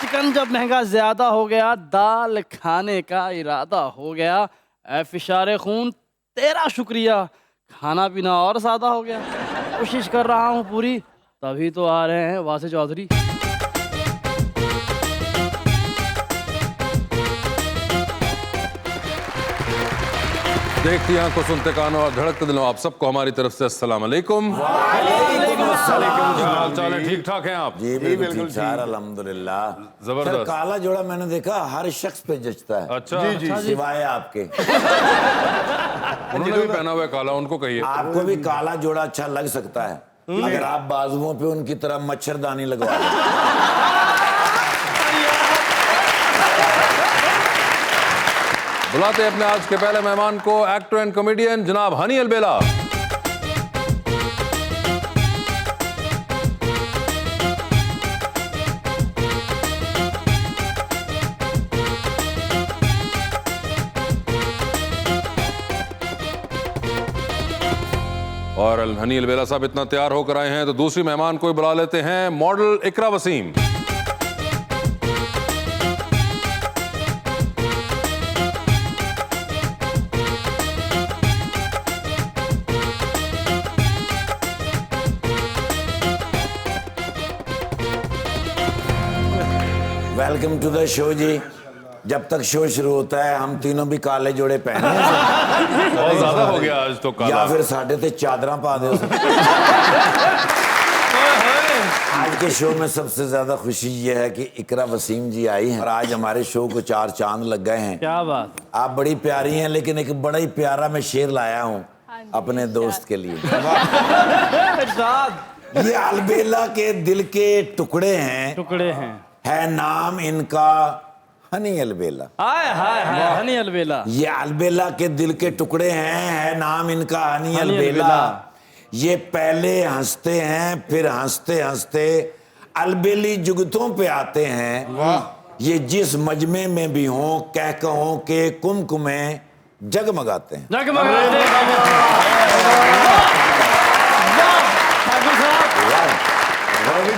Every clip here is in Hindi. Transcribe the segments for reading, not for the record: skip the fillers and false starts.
चिकन जब महंगा ज्यादा हो गया, दाल खाने का इरादा हो गया। ऐ फिशारे खून तेरा शुक्रिया, खाना पीना और ज्यादा हो गया। कोशिश कर रहा हूँ पूरी, तभी तो आ रहे हैं वासे चौधरी। देखती आंखों, सुनते कानों और धड़कते दिलों, आप सबको हमारी तरफ से अस्सलाम वालेकुम। क्या हाल चाल है? ठीक ठाक हैं आप? जी बिल्कुल ठीक ठाक, अल्हम्दुलिल्लाह। जबरदस्त। सर, काला जोड़ा मैंने देखा हर शख्स पे जचता है। अच्छा जी सिवाय आपके। उन्होंने भी पहना हुआ है काला, उनको कहिए। आपको भी काला जोड़ा अच्छा लग सकता है अगर आप बाजुओं पे उनकी तरह मच्छरदानी लगवा लें। बुलाते हैं अपने आज के पहले मेहमान को, एक्टर एंड कॉमेडियन जनाब हनी अलबेला। और हनी अलबेला साहब इतना तैयार होकर आए हैं तो दूसरी मेहमान को बुला लेते हैं, model Iqra Waseem. Welcome to the show जी। जब तक शो शुरू होता है हम तीनों भी काले जोड़े पहने हैं। बहुत ज्यादा हो गया आज तो काला। या फिर साढ़े ते चादरा पा दो। आज के शो में सबसे ज्यादा खुशी ये है कि इकरा वसीम जी आई हैं और आज हमारे शो को 4 चांद लग गए हैं। क्या बात। आप बड़ी प्यारी हैं, लेकिन एक बड़ा ही प्यारा मैं शेर लाया हूँ अपने दोस्त के लिए। ये अलबेला के दिल के टुकड़े हैं, है नाम इनका हनी अलबेला। हाय हाय हाय, हनी अलबेला। ये अलबेला के दिल के टुकड़े हैं, है नाम इनका हनी अलबेला। ये पहले हंसते हैं, फिर हंसते हंसते अलबेली जुगतों पे आते हैं। वाह। ये जिस मजमे में भी हों, कह कहों के कुमकुमे जगमगाते हैं।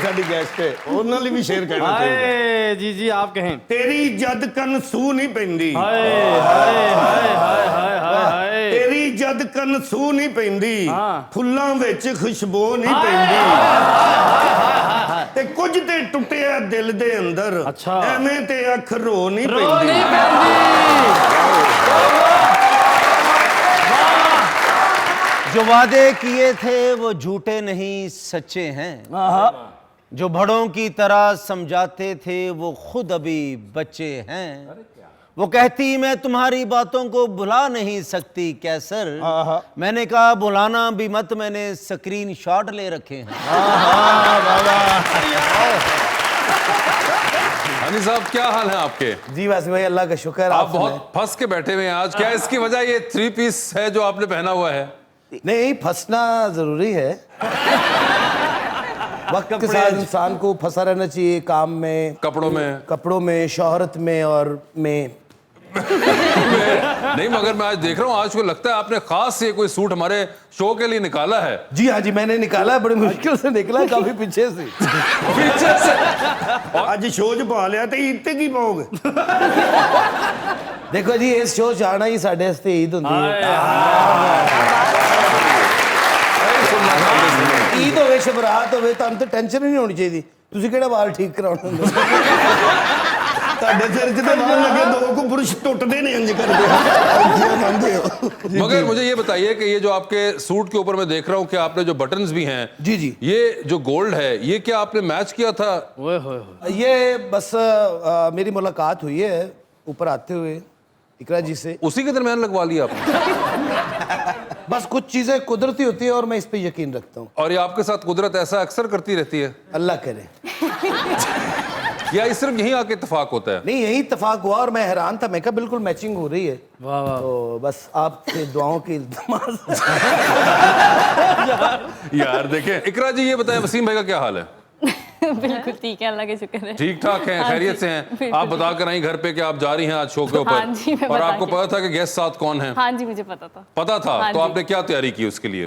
साडी गेस्ट है, उन्हां लई भी शेर कहना चाहिए। जी जी आप कहें। तेरी जद कन सू नहीं पैंदी, हाय हाय हाय हाय हाय हाय। तेरी जद कन सू नहीं पैंदी, हाँ। फुल्लां विच खुशबू नहीं पैंदी, ते कुछ ते टुटिया दिल दे अंदर, अच्छा। एवें ते अख रो नहीं पैंदी। जो वादे किए थे वो झूठे नहीं सच्चे हैं, जो बड़ों की तरह समझाते थे वो खुद अभी बच्चे हैं। वो कहती मैं तुम्हारी बातों को भुला नहीं सकती कैसर, मैंने कहा भुलाना भी मत, मैंने स्क्रीन शॉट ले रखे हैं। हनी साहब क्या हाल है आपके? जी वैसे भाई अल्लाह का शुक्र। आप बहुत फंस के बैठे हुए हैं आज, क्या इसकी वजह ये 3 पीस है जो आपने पहना हुआ है? नहीं, फंसना जरूरी है। वक्त के साथ इंसान को फंसा रहना चाहिए, काम में, कपड़ों में, शोहरत में और में। नहीं मगर मैं आज देख रहा हूँ, आज को लगता है आपने खास ये कोई सूट हमारे शो के लिए निकाला है। जी हाँ जी, मैंने निकाला है, बड़ी मुश्किल से निकला है, काफी पीछे से। आज शो च पा लिया ते ईद ते की पाओगे? देखो जी, इस शो च आना ही साडे वास्ते ईद होंदी है। ईद होवे, शबरात होवे, तुहानू तो टेंशन ही नहीं होनी चाहिए। तुसी केड़ा वाल ठीक कराउणे हुंदे? ਤੁਹਾਡੇ ਸਿਰ 'ਚ ਤਾਂ ਵਾਲ ਲੱਗੇ, ਦੋ ਕੋ ਪੁरुष ਟੁੱਟਦੇ ਨੇ ਇੰਜ ਕਰਦੇ। मगर मुझे ये बताइए कि ये जो आपके सूट के ऊपर मैं देख रहा हूँ कि आपने जो बटन्स भी हैं, जी जी, ये जो गोल्ड है, ये क्या आपने मैच किया था? ये बस मेरी मुलाकात हुई है ऊपर आते हुए इकरा जी से, उसी के दरमियान लगवा लिया आपने? बस कुछ चीजें कुदरती होती है और मैं इस पे यकीन रखता हूँ। और ये आपके साथ कुदरत ऐसा अक्सर करती रहती है? अल्लाह करे। या इस सिर्फ यहीं आके इत्तेफाक होता है? नहीं, यही इत्तेफाक हुआ और मैं हैरान था, मैं कहा बिल्कुल मैचिंग हो रही है। वाह वाह। तो बस आपके दुआओं की इल्तमास। यार देखें, इकरा जी ये बताएं, वसीम भाई का क्या हाल है? बिल्कुल ठीक है, अल्लाह के शुक्र है। ठीक ठाक हैं, खैरियत से हैं? आप बता कर आई घर पे कि आप जा रही हैं आज शो के ऊपर। हाँ जी, मैं और बता आपको के। पता था कि गेस्ट साथ कौन है? हाँ जी, मुझे पता था। पता था? हाँ तो जी। आपने क्या तैयारी की उसके लिए?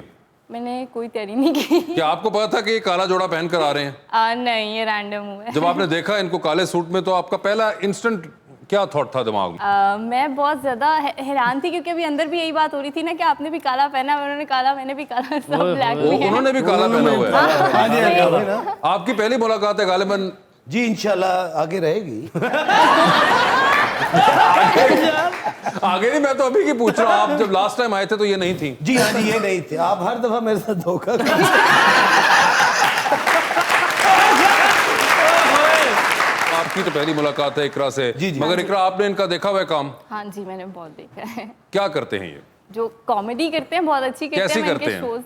मैंने कोई तैयारी नहीं की। क्या आपको पता था कि ये काला जोड़ा पहन कर आ रहे हैं? नहीं, ये रैंडम हुआ है। जब आपने देखा इनको काले सूट में तो आपका पहला इंस्टेंट क्या थॉट था दिमाग में? मैं बहुत ज्यादा हैरान थी क्योंकि अभी अंदर भी यही बात हो रही थी ना कि आपने भी काला पहना, उन्होंने काला, मैंने भी काला, सब ब्लैक में है। उन्होंने भी काला पहना हुआ है। हाँ जी, हाँ जी, ना। आपकी पहली मुलाकात है गालिबन? जी इंशाल्लाह आगे रहेगी। आगे नहीं, मैं तो अभी की पूछ रहा हूँ। आप जब लास्ट टाइम आए थे तो ये नहीं थी? जी हाँ जी, ये नहीं थे। आप हर दफा मेरे साथ धोखा करते हैं। आपकी तो पहली मुलाकात है इकरा से। जी, जी। मगर इकरा, आपने इनका देखा हुआ है काम? हाँ जी, मैंने बहुत देखा है। क्या करते हैं ये? जो कॉमेडी करते हैं बहुत अच्छी करते कैसी हैं। मैं करते इनके हैं? शोज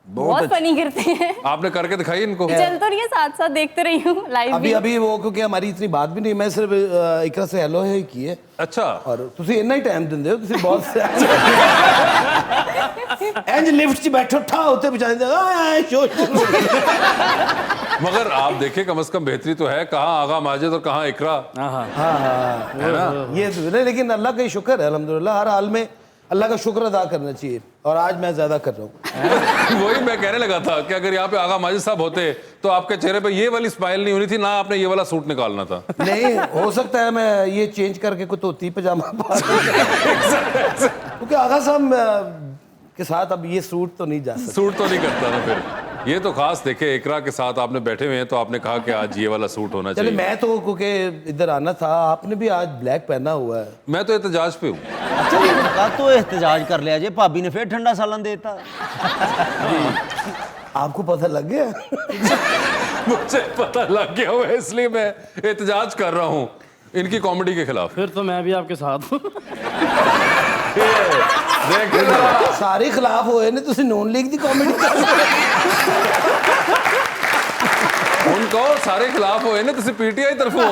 बहुत फनी करते हैं। आपने करके दिखाई इनको? चल तो रही है, साथ साथ देखते रही हूँ लाइव अभी भी। अभी वो क्योंकि हमारी इतनी बात भी नहीं, मैं सिर्फ इकरा से हेलो ही की है। अच्छा। और ਤੁਸੀਂ ਇੰਨਾ ਹੀ ਟਾਈਮ ਦਿੰਦੇ ਹੋ, ਤੁਸੀਂ ਬਹੁਤ ਇੰਜ ਲਿਫਟ 'ਚ ਬੈਠੋ ਠਾ ਉੱਤੇ ਬਚਾਉਂਦੇ ਆ ਸ਼ੋ। मगर आप देखें, कम से कम बेहतरी तो है। कहाँ आगा माजिद और कहाँ इकरा, हाँ है ना? ये तो नहीं, लेकिन अल्लाह का ही शुक्र है अल्हम्दुलिल्लाह। हर हाल में अल्लाह का शुक्र अदा करना चाहिए, और आज मैं ज्यादा कर रहा हूँ। वही मैं कहने लगा था कि अगर यहाँ पे आगा माजिद साहब होते तो आपके चेहरे पे ये वाली स्माइल नहीं होनी थी, ना आपने ये वाला सूट निकालना था। नहीं हो सकता है मैं ये चेंज करके कोई धोती पजामा पा लूं। क्योंकि आगा साहब के साथ अब ये सूट तो नहीं जा सकता। सूट तो नहीं करता ना फिर। ये तो खास देखे, इकरा के साथ आपने बैठे हुए हैं तो आपने कहा कि आज ये वाला सूट होना चलिए, चाहिए। मैं तो क्योंकि इधर आना था, आपने भी आज ब्लैक पहना हुआ है। मैं तो एहतजाज पे हूँ। का तो एहतजाज कर लिया जे, भाभी ने फिर ठंडा सालन देता। आपको पता लग गया? मुझे पता लग गया हुआ है, इसलिए मैं एहतजाज कर रहा हूँ इनकी कॉमेडी के खिलाफ। फिर तो मैं भी आपके साथ हूँ। देख सारे खिलाफ होए ने, तुसी नॉन लीग दी कॉमेडी कर रहे उनको सारे खिलाफ हुए ना, तो पीटीआई तरफ हो।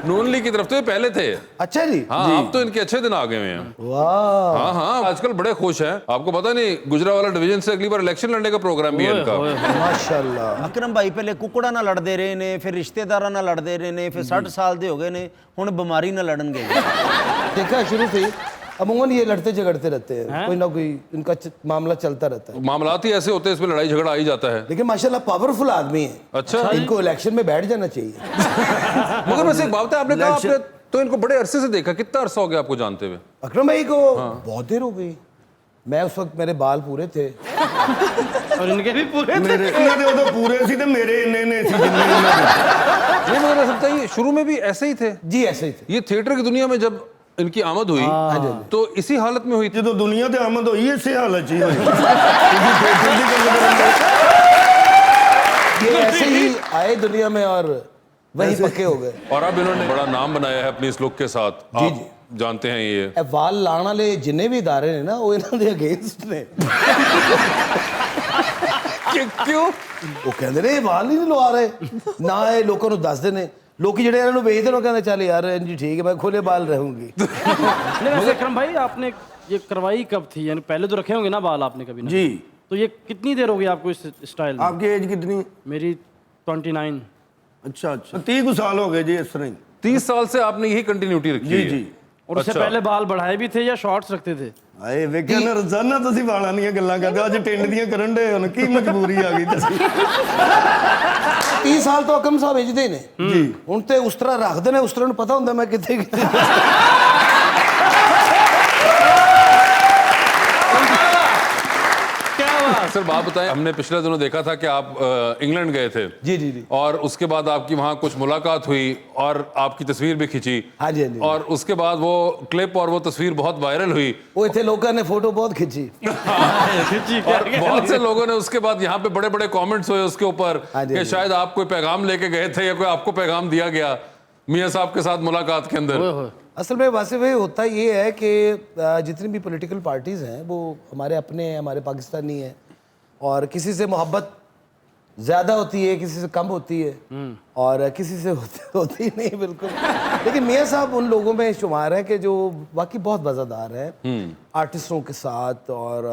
नून लीग की तरफ तो ये पहले थे। अच्छा जी। हाँ, अब तो इनके अच्छे दिन आ गए हुए हैं। वाह, हाँ हाँ, आजकल बड़े खुश हैं। आपको पता नहीं, गुजरावाला डिवीजन से अगली बार इलेक्शन लड़ने का प्रोग्राम भी है इनका। माशाल्लाह। अकरम भाई पहले कुकड़ा ना लड़ते रहे ने, फिर रिश्तेदारा ना लड़ते रहे ने, फिर 60 साल दे हो गए ने, हुण बीमारी ना लड़न गए। देखा शुरू से ही अमूमन ये लड़ते झगड़ते रहते हैं, कोई ना कोई इनका मामला चलता रहता है। मामलात ही ऐसे होते हैं, इसमें लड़ाई झगड़ा आ ही जाता है। लेकिन माशाल्लाह पावरफुल आदमी है। अच्छा। इनको इलेक्शन में बैठ जाना चाहिए। मगर वैसे एक बात है, आपने कहा आपने तो इनको बड़े अरसे से देखा। कितना अरसा हो गया आपको जानते हुए? अकरम भाई को बहुत देर हो गई। मैं उस वक्त, मेरे बाल पूरे थे और इनके भी पूरे। मेरे तो पूरे सी, मेरे इन्ने सी जिन्ने इन्ने थे। ये मुझे लगता है ये शुरू में भी ऐसे ही थे। जी, ऐसे ही थे। ये थिएटर की दुनिया में जब इनकी आमद हुई तो इसी हालत में हुई थी। जो दुनिया ते आमद होई इसे हालत ची होई। ये ऐसे ही आए दुनिया में और वही पक्के हो गए। और अब इन्होंने बड़ा नाम बनाया है अपनी इस लुक के साथ। आप जानते हैं ये ਇਹ ਵਾਲ ਲਾਣ ਵਾਲੇ ਜਿੰਨੇ ਵੀ ਇਦਾਰੇ ਨੇ ਨਾ, ਉਹ ਇਹਨਾਂ ਦੇ ਅਗੇਂਸਟ ਨੇ। क्यों? ਉਹ ਕਹਿੰਦੇ ਨੇ ਇਹ ਵਾਲ ਨਹੀਂ ਲਵਾ ਰਹੇ ਨਾ, ਇਹ ਲੋਕਾਂ ਨੂੰ ਦੱਸਦੇ ਨੇ। ਲੋਕੀ ਜਿਹੜੇ ਇਹਨਾਂ ਨੂੰ ਵੇਚਦੇ ਨੇ ਉਹ ਕਹਿੰਦੇ ਚੱਲ ਯਾਰ ਜੀ ठीक है, मैं खुले बाल रहूंगी। नहीं वैसे अकरम भाई, आपने ये करवाई कब थी? यानी पहले तो रखे होंगे ना बाल आपने कभी ना? जी। तो ये कितनी देर हो गई आपको इस स्टाइल में? आपकी एज कितनी? मेरी 29। अच्छा अच्छा, 30 साल हो गए जी इस तरह ही। 30 साल से आपने यही कंटिन्यूटी रखी जी है? जी। और उससे अच्छा। पहले बाल बढ़ाए भी थे या शॉर्ट्स रखते थे? ਆਏ ਵੇਖਿਆ ਨਾ, ਰੋਜ਼ਾਨਾ ਤੁਸੀਂ ਵਾਲਾਂ ਦੀਆਂ ਗੱਲਾਂ ਕਰਦੇ ਹੋ, ਅੱਜ ਟਿੰਡ ਦੀਆਂ ਕਰਨ ਦੇ, ਹੁਣ ਕੀ ਮਜਬੂਰੀ ਆ ਗਈ ਤੁਸੀਂ? 30 ਸਾਲ ਤੋਂ ਅਕਰਮ ਸਾਹਿਬ ਵੇਚਦੇ ਨੇ ਜੀ। ਹੁਣ ਤੇ ਉਸ ਤਰ੍ਹਾਂ ਰੱਖਦੇ ਨੇ, ਉਸ ਤਰ੍ਹਾਂ ਨੂੰ ਪਤਾ ਹੁੰਦਾ ਮੈਂ ਕਿੱਥੇ ਕਿੱਥੇ। सर बात बताएं, हमने पिछले दिनों देखा था कि आप इंग्लैंड गए थे। जी जी जी। और उसके बाद आपकी वहाँ कुछ मुलाकात हुई और आपकी तस्वीर भी खींची। हाँ जी, हाँ जी। और उसके बाद वो क्लिप और वो तस्वीर बहुत वायरल हुई। ਉਹ ਇੱਥੇ ਲੋਕਾਂ ਨੇ ਫੋਟੋ ਬਹੁਤ ਖਿੱਚੀ। और बहुत से लोगों ने उसके बाद यहाँ पे बड़े बड़े कमेंट्स हुए उसके ऊपर हाँ जी, कि हाँ जी। शायद आप कोई पैगाम लेके गए थे या कोई आपको पैगाम दिया गया मियाँ साहब के साथ मुलाकात के अंदर। असल में वासिफ भाई होता ये है कि जितनी भी पॉलिटिकल पार्टीज़ हैं वो हमारे अपने हैं, हमारे पाकिस्तानी हैं, और किसी से मोहब्बत ज़्यादा होती है, किसी से कम होती है, और किसी से होती नहीं बिल्कुल। लेकिन मियाँ साहब उन लोगों में शुमार हैं कि जो वाकई बहुत वज़ादार हैं आर्टिस्टों के साथ और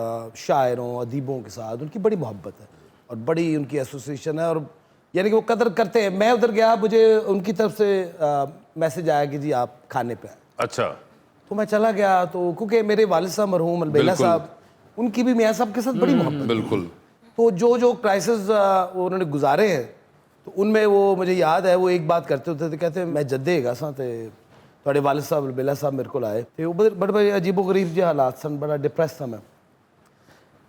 शायरों अदीबों के साथ। उनकी बड़ी मोहब्बत है और बड़ी उनकी एसोसिएशन है, और यानी कि वो कदर करते हैं। मैं उधर गया, मुझे उनकी तरफ से मैसेज आया कि जी आप खाने पे आए। अच्छा। तो मैं चला गया, तो क्योंकि मेरे वालिद साहब मरहूम अलबेला बिल्कुल। साहब उनकी भी मियाँ साहब के साथ बड़ी मोहब्बत। बिल्कुल। तो जो जो क्राइसिस उन्होंने गुजारे हैं, तो उनमें वो मुझे याद है, वो एक बात करते होते थे, कहते मैं जद्दे हैगा सा ते ਤੁਹਾਡੇ वालिद साहब बेला साहब मेरे को आए ਤੇ ਉਹ ਬੜੇ अजीबो गरीब ਜਿਹੇ ਹਾਲਾਤ ਸਨ, बड़ा डिप्रैस था मैं।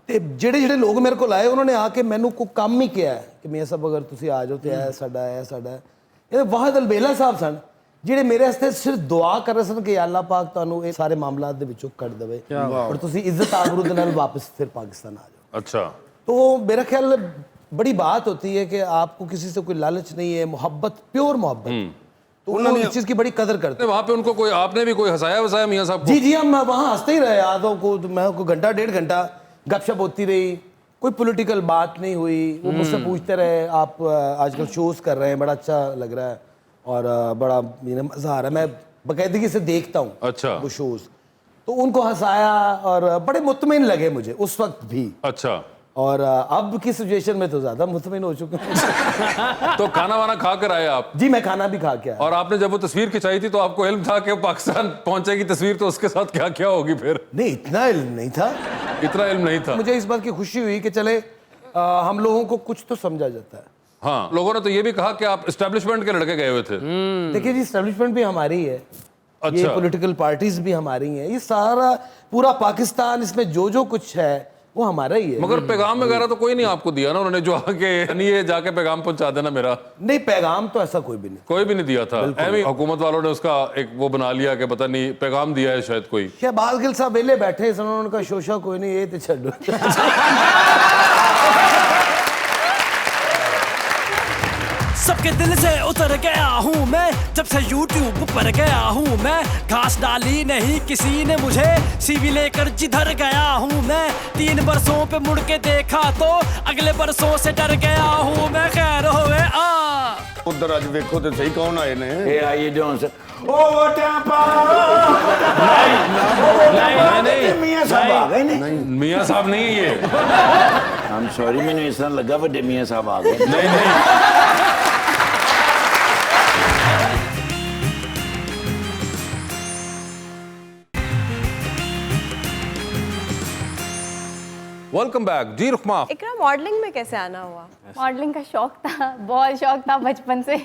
ਤੇ ਜਿਹੜੇ ਜਿਹੜੇ ਲੋਕ ਮੇਰੇ ਕੋਲ ਆਏ ਉਹਨਾਂ ਨੇ ਆ ਕੇ ਮੈਨੂੰ ਕੋਈ ਕੰਮ ਹੀ ਕਿਹਾ ਕਿ ਮੀਆਂ ਸਾਹਿਬ ਅਗਰ ਤੁਸੀਂ ਆ ਜਾਓ ਤੇ ਇਹ ਸਾਡਾ ਇਹ ਵਾਹਿਦ ਅਲਬੇਲਾ ਸਾਹਿਬ ਸਨ ਜਿਹੜੇ ਮੇਰੇ ਵਾਸਤੇ ਸਿਰਫ ਦੁਆ ਕਰ ਰਹੇ ਸਨ ਕਿ ਅੱਲਾਹ ਪਾਕ ਤੁਹਾਨੂੰ ਇਹ ਸਾਰੇ ਮਾਮਲਾਤ ਦੇ ਵਿੱਚੋਂ ਕੱਢ ਦੇਵੇ ਔਰ ਤੁਸੀਂ ਇੱਜ਼ਤ ਆਬਰੂ ਦੇ ਨਾਲ ਵਾਪਸ ਫਿਰ पाकिस्तान आ जाओ। अच्छा। तो मेरा ख्याल बड़ी बात होती है कि आपको किसी से कोई लालच नहीं है, मोहब्बत, प्योर मोहब्बत, तो उन्होंने इस चीज़ की बड़ी कदर करते हैं। वहाँ पे उनको कोई आपने भी कोई हंसाया वसाया मियाँ साहब को? जी हम वहाँ हंसते ही रहे, आधों को मैं को घंटा 1.5 घंटा गपशप होती रही, कोई पॉलिटिकल बात नहीं हुई। वो मुझसे पूछते रहे आप आजकल शोज़ कर रहे हैं, बड़ा अच्छा लग रहा है और बड़ा मज़ा आ रहा है, मैं बाकायदगी से देखता हूँ अच्छा वो शोज़। तो उनको हंसाया और बड़े मुतमिन लगे मुझे उस वक्त भी। अच्छा। और अब की सिचुएशन में तो ज्यादा मुतमिन हो चुके हैं। तो खाना वाना खा कर आए आप? जी मैं खाना भी खा के आया। और आपने जब वो तस्वीर खिंचाई थी तो आपको इल्म था कि पाकिस्तान पहुंचेगी तस्वीर, तो उसके साथ क्या क्या होगी फिर? नहीं इतना इल्म नहीं था, इतना इल्म नहीं था। मुझे इस बात की खुशी हुई कि चले हम लोगों को कुछ तो समझा जाता है। हाँ, लोगों ने तो ये भी कहा कि आप एस्टेब्लिशमेंट के लड़के गए हुए थे। देखिए जी, एस्टेब्लिशमेंट भी हमारी है, ये अच्छा। पॉलिटिकल पार्टीज भी हमारी हैं, ये सारा पूरा पाकिस्तान, इसमें जो जो कुछ है वो हमारा ही है। मगर पैगाम वगैरह तो कोई नहीं आपको दिया ना उन्होंने, जो आके नहीं ये जाके पैगाम पहुंचा देना मेरा? नहीं, पैगाम तो ऐसा कोई भी नहीं, कोई भी नहीं दिया था। ऐवी हुकूमत वालों ने उसका एक वो बना लिया कि पता नहीं पैगाम दिया है शायद कोई। शहबाज गिल साहब वेले बैठे, उन्होंने कहा शोशा कोई नहीं, ये तो छो। सबके दिल से उतर गया हूँ मैं, जब से YouTube पर गया हूँ मैं। घास डाली नहीं किसी ने मुझे, सीवी लेकर जिधर गया हूँ मैं। 3 बरसों पे मुड़ के देखा तो अगले बरसों से डर गया हूँ मैं। खैर होवे ਉਧਰ ਅੱਜ ਵੇਖੋ ਤੇ ਸਹੀ ਕੌਣ ਆਏ ਨੇ। ए आइए जोन से ओ वोटां पाओ। नहीं मियां साहब आ गए ने। मियाँ साहब नहीं है ये। आई एम सॉरी, मैंने इस तरह लगा वड्डे मियां साहब आ गए। नहीं नहीं। वेलकम बैक जी रुखमा। इकरा मॉडलिंग में कैसे आना हुआ? मॉडलिंग का शौक था, बहुत शौक था बचपन से।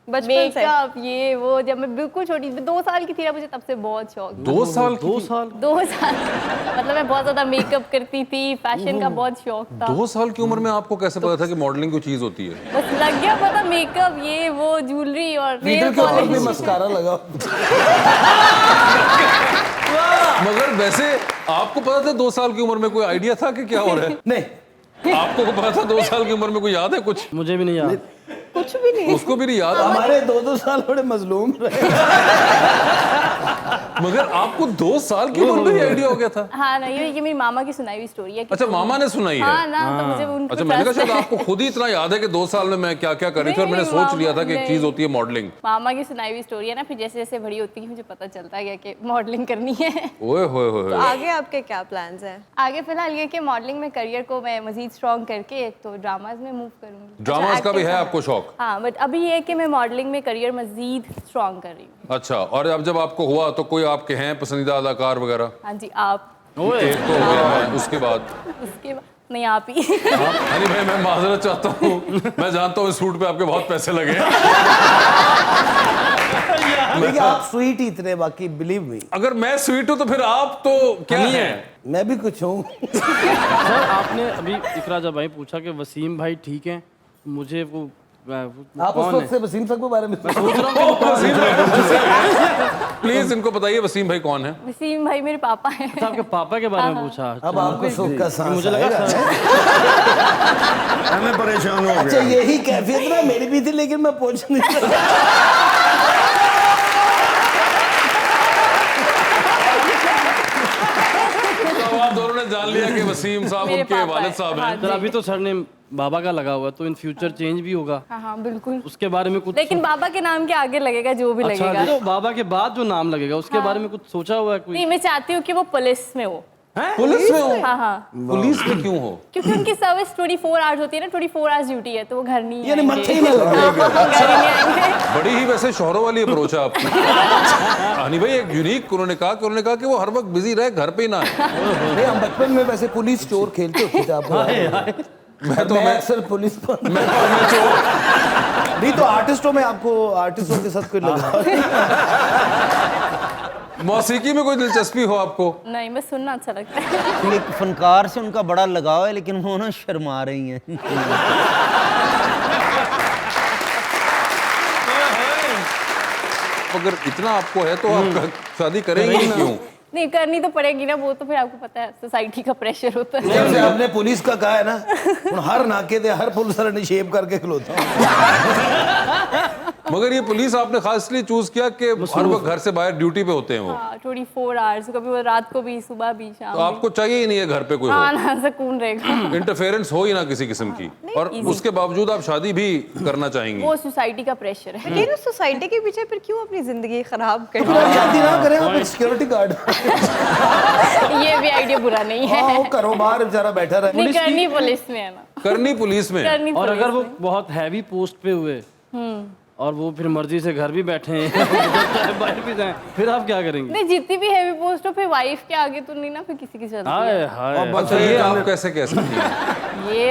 बचपन से? मेकअप ये वो, जब मैं बिल्कुल छोटी 2 साल की थी ना, मुझे तब से बहुत शौक था। 2 साल? 2 साल? 2 साल मतलब मैं बहुत ज्यादा मेकअप करती थी, फैशन का बहुत शौक था। 2 साल की उम्र में आपको कैसे पता था कि मॉडलिंग कोई चीज होती है? बस लग गया पता, मेकअप ये वो, ज्वेलरी और लीडर nail के और polish। भी मस्कारा लगा। मगर वैसे आपको पता था 2 साल की उम्र में, कोई आइडिया था कि क्या हो रहा है? नहीं, आपको को पता था 2 साल की उम्र में, कोई याद है कुछ? मुझे भी नहीं याद। कुछ भी नहीं। उसको भी नहीं याद। हमारे 2-2 साल बड़े मजलूम रहे। मगर आपको 2 साल की उम्र में ही आइडिया हो गया था? हाँ नहीं, ये मेरी मामा की सुनाई हुई स्टोरी है। अच्छा, मामा ने सुनाई है? हाँ ना, तो मुझे उनको अच्छा, मैंने कहा trust शायद है। आपको खुद ही इतना याद है कि 2 साल में मैं क्या क्या कर रही थी और मैंने नहीं, सोच लिया था कि एक नहीं। चीज होती है मॉडलिंग। मामा की सुनाई हुई स्टोरी है ना, फिर जैसे जैसे बड़ी होती है मुझे पता चलता गया कि मॉडलिंग करनी है। ओए होए होए। तो आगे आपके क्या प्लान्स हैं? आगे फिलहाल ये कि मॉडलिंग में करियर को मैं मजीद स्ट्रॉन्ग करके तो ड्रामाज में मूव करूंगी। ड्रामास का भी है आपको शौक? हाँ, बट अभी ये है कि मैं मॉडलिंग में करियर मजीद स्ट्रॉन्ग कर रही हूँ। अच्छा, और अब जब आपको हुआ तो कोई आपके हैं पसंदीदा अदाकार वगैरह? हाँ जी, आप। एक तो हो गया है, उसके बाद? उसके बाद नहीं, आप ही। अरे भाई, मैं माजरत चाहता हूँ, मैं जानता हूँ इस सूट पे आपके बहुत पैसे लगे हैं। देखिए आप स्वीट ही इतने, बाकी बिलीव मी। अगर मैं स्वीट हूँ तो फिर आप तो क्या है? मैं भी कुछ हूँ। सर आपने अभी इकरा जब भाई पूछा कि वसीम भाई ठीक हैं, मुझे वो आप उस कौन वक्त है? से वसीम साहब के बारे में सोच प्लीज इनको बताइए वसीम भाई कौन है? वसीम भाई मेरे पापा हैं। अच्छा, आपके पापा के बारे में पूछा। अब आपको सुख का सांस मुझे लगा आएगा। मैं परेशान हो अच्छा, गया। यही कैफियत ना मेरी भी थी, लेकिन मैं पूछ नहीं सकता। तो आप दोनों ने जान लिया कि वसीम साहब मेरे उनके पापा वालिद हैं। साहब हाँ हैं। जी। सर अभी तो सर ने बाबा का लगा हुआ है, तो इन फ्यूचर चेंज भी होगा, हाँ हाँ बिल्कुल, उसके बारे में कुछ लेकिन बाबा के नाम के आगे लगेगा जो भी अच्छा, लगेगा। तो बाबा के बाद जो नाम लगेगा उसके बारे में कुछ सोचा हुआ है कोई? नहीं, मैं चाहती हूँ कि वो पुलिस में हो। पुलिस में हो? हाँ हाँ, पुलिस में क्यों हो? क्योंकि उनकी सर्विस 24 आवर्स होती है ना, 24 आवर्स ड्यूटी है, तो वो घर नहीं यानी आएंगे। मत्थे ही ना लगे। हाँ, घर ही नहीं आएंगे। बड़ी ही वैसे शोहरों वाली अप्रोच है आपकी। हनी भाई एक यूनिक उन्होंने कहा कि वो हर वक्त बिजी रहे, घर पे ही ना आए। नहीं, हम बचपन में वैसे पुलिस चोर खेलते होते थे आपको। मैं अक्सर पुलिस पर नहीं तो आर्टिस्टों में आपको आर्टिस्टों के साथ कोई लगा मौसीकी में कोई दिलचस्पी हो आपको? नहीं, बस सुनना अच्छा लगता है। एक फनकार से उनका बड़ा लगाव है, लेकिन वो ना शर्मा रही हैं। अगर इतना आपको है तो आप शादी करेंगे ही क्यों? नहीं, करनी तो पड़ेगी ना, वो तो फिर आपको पता है सोसाइटी का प्रेशर होता है। जब से आपने पुलिस का कहा है ना, हुण हर नाके ते हर पुलिस वाले ने शेप करके खलोता। मगर ये पुलिस आपने खास इसलिए चूज किया कि हर वक्त घर से बाहर ड्यूटी पे होते हैं वो। 24 आवर्स, कभी वो रात को भी, सुबह भी, शाम तो आपको चाहिए ही नहीं है घर पे कोई हो, ना सुकून रहेगा। इंटरफेरेंस हो ही ना किसी किस्म की, और उसके बावजूद आप शादी भी करना चाहेंगी। वो सोसाइटी का प्रेशर है। लेकिन उस सोसाइटी के पीछे फिर क्यों अपनी जिंदगी खराब फिर करें? आप शादी ना करें, आप एक सिक्योरिटी गार्ड। ये भी आइडिया बुरा नहीं है। हाँ, घरों बाहर बेचारा बैठा रहे। नहीं, करनी पुलिस में है ना, करनी पुलिस में। करनी और पुलिस अगर वो में। बहुत हैवी पोस्ट पे हुए और वो फिर मर्जी से घर भी बैठे हैं बाहर भी जाएं, फिर आप क्या करेंगे? नहीं, जितनी भी हैवी पोस्ट हो, फिर वाइफ के आगे तो नहीं ना, फिर किसी की चलती हाय है। हाय। अच्छा ये आप कैसे कह सकती हैं? ये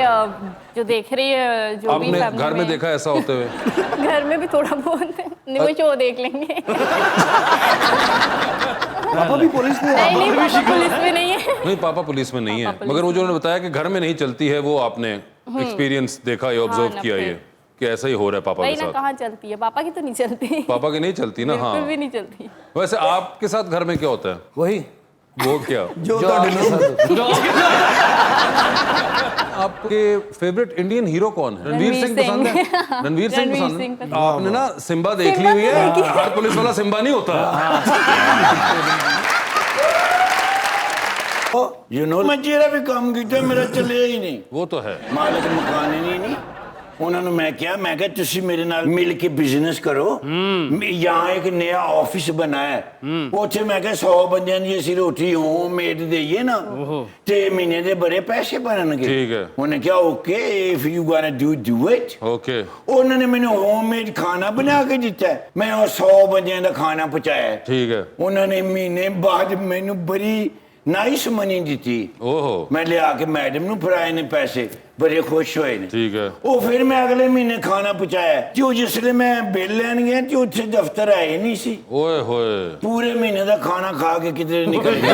जो देख रही है, जो भी आपने family घर में देखा ऐसा होते हुए? घर में भी थोड़ा बहुत नहीं, वो शो देख लेंगे। पापा भी पुलिस में नहीं नहीं, पापा पुलिस में नहीं है। नहीं, पापा पुलिस में नहीं है, मगर वो जो उन्होंने बताया कि घर में नहीं चलती है, वो आपने एक्सपीरियंस देखा या ऑब्जर्व ना, किया फिर। ये कि ऐसा ही हो रहा है पापा वही के ना, साथ? कहाँ चलती है, पापा की तो नहीं चलती। पापा की नहीं चलती ना। बिल्कुल हाँ, भी नहीं चलती। वैसे आपके साथ घर में क्या होता है? वही वो क्या जो आपके साथ आपके फेवरेट इंडियन हीरो कौन है? रणवीर सिंह पसंद है? रणवीर सिंह रणवीर पसंद सिंह है? पसंद। आपने ना सिम्बा देख ली हुई है, हर पुलिस वाला सिम्बा नहीं होता। यू नो मैं ਜਿਹੜਾ ਵੀ ਕੰਮ ਕੀਤਾ ਮੇਰਾ ਚੱਲਿਆ ਹੀ ਨਹੀਂ। वो तो है। ਮਾਲਕ ਮਕਾਨ ਹੀ ਨਹੀਂ ਉਹਨਾਂ ਨੂੰ ਮੈਂ ਕਿਹਾ ਤੁਸੀਂ ਮੇਰੇ ਨਾਲ ਮਿਲ ਕੇ ਬਿਜ਼ਨਸ ਕਰੋ। यहाँ एक नया ऑफिस बना है, ਉੱਥੇ ਮੈਂ ਕਿਹਾ 100 ਬੰਦਿਆਂ ਦੀ ਅਸੀਂ ਰੋਟੀ ਹੋਮ ਮੇਡ ਦੇਈਏ ਨਾ ਤੇ ਮਹੀਨੇ ਦੇ ਬੜੇ ਪੈਸੇ ਬਣਨਗੇ। ਠੀਕ ਹੈ। ਉਹਨੇ ਕਿਹਾ okay if you ਗੋਣਾ do it. Okay, ਉਹਨਾਂ ਨੇ ਮੈਨੂੰ ਹੋਮ ਮੇਡ ਖਾਣਾ ਬਣਾ ਕੇ ਦਿੱਤਾ, ਮੈਂ ਉਹ 100 ਬੰਦਿਆਂ ਦਾ ਖਾਣਾ ਪਹੁੰਚਾਇਆ। ठीक है। ਉਹਨਾਂ ਨੇ ਮਹੀਨੇ ਬਾਅਦ ਮੈਨੂੰ ਬੜੀ ਨਾਈਸ ਮਨੀ ਦਿੱਤੀ। ओहो, ਮੈਂ ਲਿਆ ਕੇ ਮੈਡਮ ਨੂੰ ਫੜਾਏ ਨੇ ਪੈਸੇ, ਬੜੇ ਖੁਸ਼ ਹੋਏ ਨੇ। ठीक है। ਉਹ ਫਿਰ ਮੈਂ ਅਗਲੇ ਮਹੀਨੇ ਖਾਣਾ ਪਹੁੰਚਾਇਆ ਤੇ ਉਹ ਜਿਸਲੇ ਮੈਂ ਬਿੱਲ ਲੈਣ ਗਿਆ ਤੇ ਉੱਥੇ ਦਫ਼ਤਰ ਆਏ ਨਹੀਂ ਸੀ। ओए होए। ਪੂਰੇ ਮਹੀਨੇ ਦਾ ਖਾਣਾ ਖਾ ਕੇ ਕਿਤੇ ਨਿਕਲ ਗਿਆ।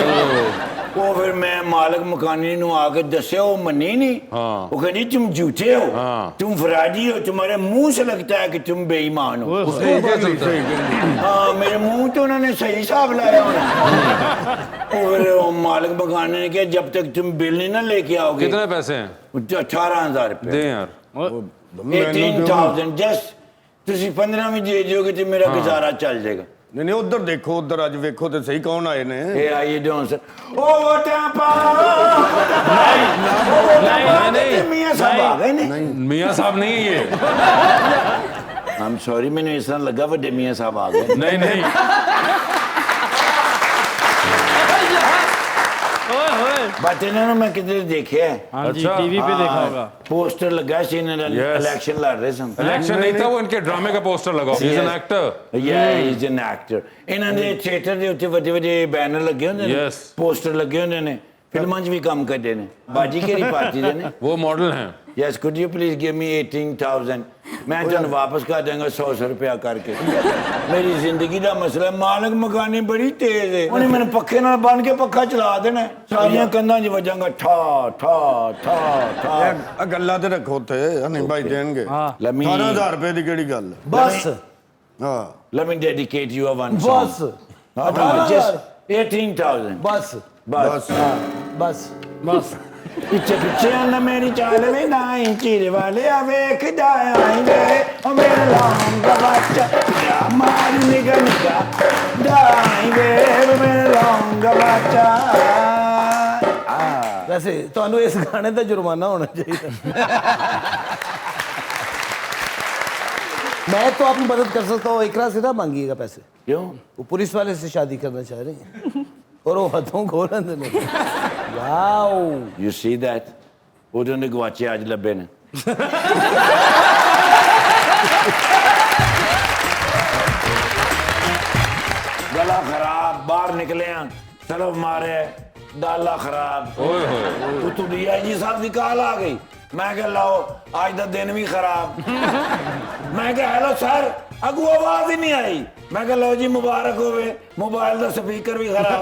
ਉਹ ਫਿਰ ਮੈਂ ਮਾਲਕ ਮਕਾਨੀ ਨੂੰ ਆ ਕੇ ਦੱਸਿਆ, ਉਹ ਮੰਨੀ ਨਹੀਂ। हाँ। वो कहती तुम झूठे हो, हाँ। तुम फराजी हो, तुम्हारे मुंह से लगता है कि तुम बेईमान हो। उसको क्या चलता है? हाँ, मेरे मुंह तो उन्होंने सही हिसाब लाया होना। और वो मालिक मकान ने कहा जब तक तुम बिल नहीं ना लेके आओगे। कितने पैसे हैं? 18,000 दे रुपए। यार। 18,000 जस्ट ਤੁਸੀਂ 15 ਵੀ ਦੇ ਦਿਓਗੇ ਤੇ ਮੇਰਾ ਗੁਜ਼ਾਰਾ ਚੱਲ ਜਾਏਗਾ। ਨਹੀਂ ਨਹੀਂ ਉਧਰ ਦੇਖੋ, ਉਧਰ ਅੱਜ ਵੇਖੋ ਤੇ ਸਹੀ ਕੌਣ ਆਏ ਨੇ। ਇਹ ਆਈਏ ਡੋਨ ਸਰ, ਉਹ ਵੋਟਾਂ ਪਾਓ। नहीं, ਮੀਆਂ ਸਾਹਿਬ ਆ ਗਏ ਨੇ। मियाँ साहब नहीं है ये। ਆਮ ਸੌਰੀ, ਮੈਨੂੰ ਇਸ ਤਰ੍ਹਾਂ ਲੱਗਾ ਵੱਡੇ ਮੀਆਂ ਸਾਹਿਬ ਆ ਗਏ। नहीं नहीं, ਬਟ ਇਹਨਾਂ ਨੂੰ ਮੈਂ ਕਿਤੇ ਦੇਖਿਆ, हाँ जी, अच्छा, टीवी पे देखा होगा। ਪੋਸਟਰ ਲੱਗਾ ਸੀ, ਇਹਨਾਂ ਦਾ Yes। ਇਲੈਕਸ਼ਨ ਲੜ ਰਹੇ ਸਨ। इलेक्शन नहीं था, वो इनके ड्रामे का पोस्टर लगा। He is an actor। Yeah, he's an actor। ਇਹਨਾਂ ਦੇ ਥੀਏਟਰ ਦੇ ਉੱਤੇ ਵੱਡੇ ਵੱਡੇ ਬੈਨਰ ਲੱਗੇ ਹੁੰਦੇ ਨੇ, Yes। ਪੋਸਟਰ ਲੱਗੇ ਹੁੰਦੇ ਨੇ, ਫਿਲਮਾਂ 'ਚ ਵੀ ਕੰਮ ਕਰਦੇ ਨੇ। ਬਾਜੀ ਕਿਹੜੀ ਪਾਰਟੀ ਦੇ ਨੇ? वो मॉडल हैं। Yes, could you please give me 18,000? मैं ਤੁਹਾਨੂੰ ਵਾਪਸ ਕਰ ਦਾਂਗਾ 100 ਰੁਪਇਆ ਕਰਕੇ। ਮੇਰੀ ਜ਼ਿੰਦਗੀ ਦਾ ਮਸਲਾ, ਮਾਲਕ ਮਕਾਨੀ ਬੜੀ ਤੇਜ਼ ਹੈ, ਉਹਨੇ ਮੈਨੂੰ ਪੱਖੇ ਨਾਲ ਬੰਨ ਕੇ ਪੱਖਾ ਚਲਾ ਦੇਣਾ, ਸਾਰੀਆਂ ਕੰਧਾਂ 'ਚ ਵੱਜਾਂਗਾ ਠਾ ਠਾ ਠਾ ਠਾ। ਇਹ ਗੱਲਾਂ ਤੇ ਰੱਖੋ ਤੇ ਹਨੀ ਭਾਈ ਦੇਣਗੇ। Let me 18,000 ਰੁਪਏ ਦੀ ਕਿਹੜੀ ਗੱਲ? बस ਹਾਂ let me dedicate you a one song। बस Just 18,000। बस ਬਸ बस बस ਪਿੱਛੇ ਪਿੱਛੇ ਨਾ ਮੇਰੀ ਚਾਲ ਵੇ ਨਾਈ ਚੀਰੇ ਵਾਲੇ ਆ ਵੇਖਦਾ ਆਈ ਵੇ ਉਹ ਮੇਰਾ ਲੌਂਗਾ ਬੱਚਾ ਮਾਰ ਨਿਗਾ ਨਿਗਾ ਦਾਈ ਵੇ ਮੇਰਾ ਲੌਂਗਾ ਬੱਚਾ। वैसे ਤੁਹਾਨੂੰ ਇਸ ਗਾਣੇ ਦਾ जुर्माना होना चाहिए। मैं तो आपकी मदद कर सकता हूँ, इकरा से ना मांगिएगा पैसे। क्यों? वो पुलिस वाले से शादी करना चाह रही है और वो हथों खोलन ने। Wow, You see that? ਉਦੋਂ ਦੇ ਗਵਾਚੇ ਅੱਜ ਲੱਭੇ ਨੇ। निकलिया तरफ मारे डाला खराब। ओए होए तू DIG साहब की कॉल आ गई। मैं कह लाओ आज का दिन भी खराब। मैं कह हेलो सर, अगू आवाज ही नहीं आई। मैं कह लो जी मुबारक होवे, मोबाइल का स्पीकर भी खराब।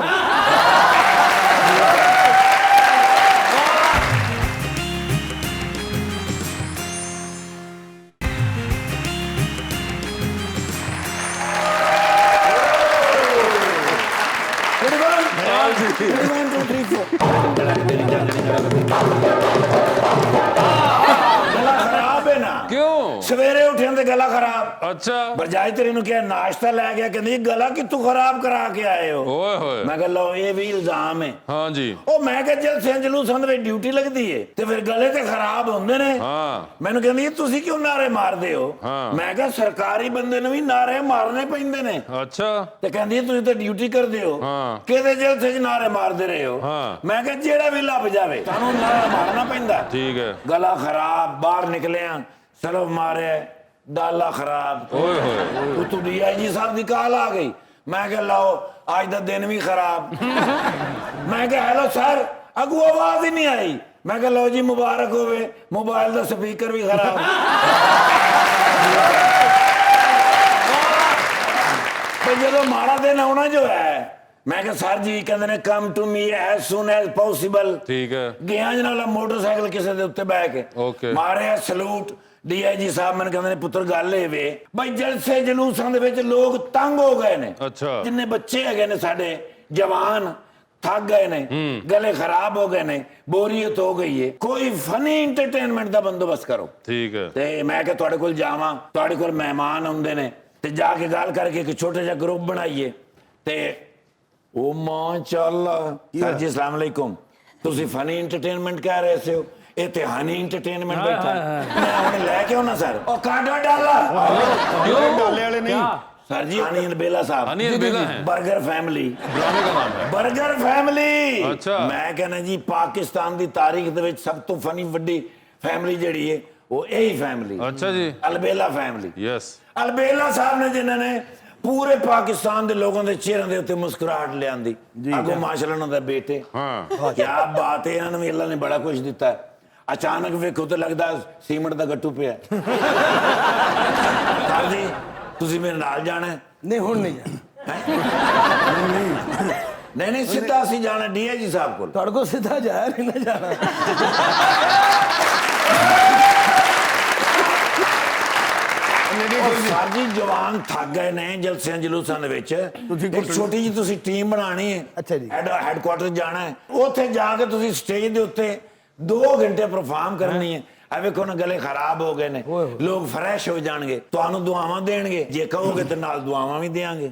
गला खराब है ना। क्यों? सवेरे उठे तो गला खराब। अच्छा बजाय तेरे नु क्या नाश्ता लै गया, कहंदी गला कितों खराब करा के आए हो। ओए होए मैं कह लो ये भी इल्जाम है। हाँ जी ओ मैं कह जलसे जलूसां दे ड्यूटी लगदी है ते फिर गले ते खराब हुंदे ने। हाँ मैनू कहंदी तुसी क्यों नारे मारदे हो। हाँ। मैं कह सरकारी बंदे ने भी नारे मारने पैंदे ने। अच्छा ते कहंदी तुसी ते ड्यूटी करदे हो, हाँ। किहदे जलसे च नारे मारदे रहे हो। हाँ। मैं कह जेड़ा भी लभ जावे तानू नारा मारना पैंदा। ठीक है गला खराब, बाहर निकलिया सरफ मारे डाला खराब। ओए होए तू DIG साहब की कॉल आ गई। मैं कह लाओ आज का दिन भी खराब। मैं कह हेलो सर, अगू आवाज ही नहीं आई। मैं कह लो जी मुबारक होवे, मोबाइल का स्पीकर भी खराब। जो माड़ा दिन आना जो है, मैं कह सर जी कहते ने come to me as soon as possible. ठीक है गया जनाब मोटरसाइकिल किसी के उत्ते बह के ओके। मारे सलूट। DIG साहब मैंने कहते ने पुत्र गल ये वे भाई जलसे जलूसां दे विच लोग तंग हो गए ने। अच्छा जिन्ने बच्चे है ने साडे जवान थक गए ने, गले खराब हो गए ने, बोरियत हो गई है, कोई फनी इंटरटेनमेंट का बंदोबस्त करो। ठीक है ते मैं कह तुहाडे कोल जावां, तुहाडे कोल मेहमान आउंदे ने ते जाके गल करके एक छोटा जिहा ग्रुप बनाइए ते ओ माशाअल्लाह सर जी अस्सलाम वालेकुम, तुसी फनी इंटरटेनमेंट कह रहे से हो, ये ते हनी इंटरटेनमेंट बैठा मैं हुणे लेके आउणा सर। ओ काडा डाला डाले वाले नहीं सर जी हनी अलबेला साहब। हनी अलबेला हैं? बर्गर फैमिली ड्रामे का नाम है। Burger family. अच्छा। मैं कहना जी पाकिस्तान की तारीख दे विच सब तो फनी वड्डी फैमिली जिहड़ी है वो यही फैमिली। अच्छा जी अलबेला फैमिली। यस अलबेला साहब ने जिन्होंने पूरे पाकिस्तान के लोगों के चेहरों के उत्ते मुस्कुराहट लियांदी। अगो माशाअल्लाह उन्हां दे बेटे। हाँ क्या बात है, इन्होंने भी अल्लाह ने बड़ा कुछ दिता है। अचानक वेखो तो लगता सीमेंट का गट्टू पिया। सर जी तुसी मेरे नाल जाना है? नहीं हुण नहीं जाना। नहीं नहीं सीधा असीं जाना DIG साहब को। तुहाडे कोल सीधा जाया नहीं ना जाना। सर जी जवान थक गए ने जलसियां जलूसां दे विच। एक छोटी जी तुसी टीम बनानी है। अच्छा जी। हेडक्वार्टर जाना है, उत्थे जाके तुसी स्टेज दे उत्ते 2 घंटे परफॉर्म करनी है। आ वेखो ना गले खराब हो गए ने, लोग फ्रेश हो जाएंगे, तुहानू दुआवां देणगे, जे कहोगे ते नाल दुआवां भी देंगे।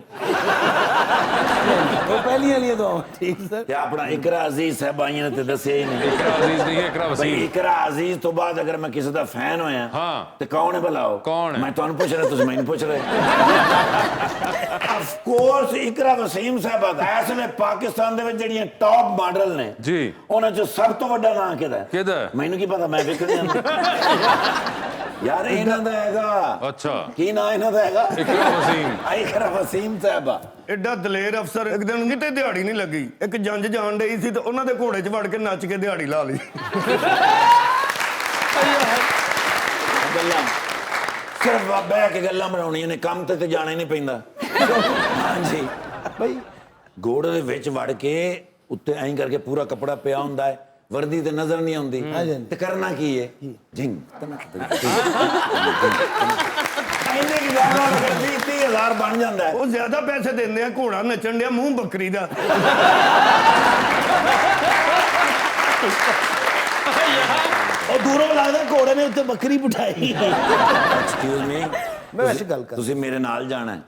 वो पहली वाली तो ठीक सर। ते अपना इकरा अजीज साहबाइयां ने ते दस्सिया ही नहीं। इकरा अजीज नहीं है, इकरा भाई वसीम। इकरा अजीज तो बाद अगर मैं किसी का फैन होया हाँ। तो कौन है भला? कौन है? मैं तुहानू पूछ रहा, तुसीं मैनू पूछ रहे। ऑफ कोर्स इकरा वसीम साहब इस वे पाकिस्तान दे विच ਜਿਹੜੀਆਂ टॉप मॉडल ने जी ਉਹਨਾਂ ਚੋਂ ਸਭ ਤੋਂ ਵੱਡਾ ਨਾਂ ਕਿਹਦਾ ਹੈ? किधर है? ਮੈਨੂੰ ਕੀ ਪਤਾ, ਮੈਂ ਵੇਖਣ ਜਾਂਦਾ ਯਾਰ ਇਹਨਾਂ ਦਾ ਹੈਗਾ। अच्छा ਕੀ ਨਾਂ ਇਹਨਾਂ ਦਾ ਹੈਗਾ? इकरा वसीम। ਇਕਰਾ ਵਸੀਮ ਸਾਹਿਬ। ਐਡਾ ਦਲੇਰ ਅਫਸਰ ਇੱਕ ਦਿਨ ਕਿਤੇ ਦਿਹਾੜੀ ਨਹੀਂ ਲੱਗੀ, ਇੱਕ ਜੰਜ ਜਾਣ ਡਈ ਸੀ ਤੇ ਉਹਨਾਂ ਦੇ ਘੋੜੇ 'ਚ ਵੜ ਕੇ ਨੱਚ ਕੇ ਦਿਹਾੜੀ ਲਾ ਲਈ। ਗੱਲਾਂ ਸਿਰਫ ਬਹਿ ਕੇ ਗੱਲਾਂ ਬਣਾਉਣੀਆਂ ਨੇ, ਕੰਮ ਤੇ ਜਾਣਾ ਹੀ ਨਹੀਂ ਪੈਂਦਾ। ਹਾਂਜੀ भाई ਗੋੜ ਦੇ ਵਿੱਚ ਵੜ ਕੇ ਉੱਤੇ ਐਂ ਕਰਕੇ ਪੂਰਾ ਕੱਪੜਾ ਪਿਆ ਹੁੰਦਾ ਹੈ, ਵਰਦੀ ਤੇ ਨਜ਼ਰ ਨਹੀਂ ਆਉਂਦੀ ਤੇ ਕਰਨਾ ਕੀ ਹੈ? ਜਿੰਗ ਐਨੇ ਕੀ ਗਾਣਾ ਕਰਦੀ 30,000 ਬਣ ਜਾਂਦਾ ਹੈ। ਉਹ ਜ਼ਿਆਦਾ ਪੈਸੇ ਦਿੰਦੇ ਆ, ਘੋੜਾ ਨੱਚਣ ਡਿਆ ਮੂੰਹ ਬੱਕਰੀ ਦਾ। और दूरों लगता घोड़े ने उत्ते बकरी बिठाई। ਐਕਸਕਿਊਜ਼ ਮੀ, मैं वैसे गल कर ਤੁਸੀਂ ਮੇਰੇ ਨਾਲ ਜਾਣਾ ਹੈ।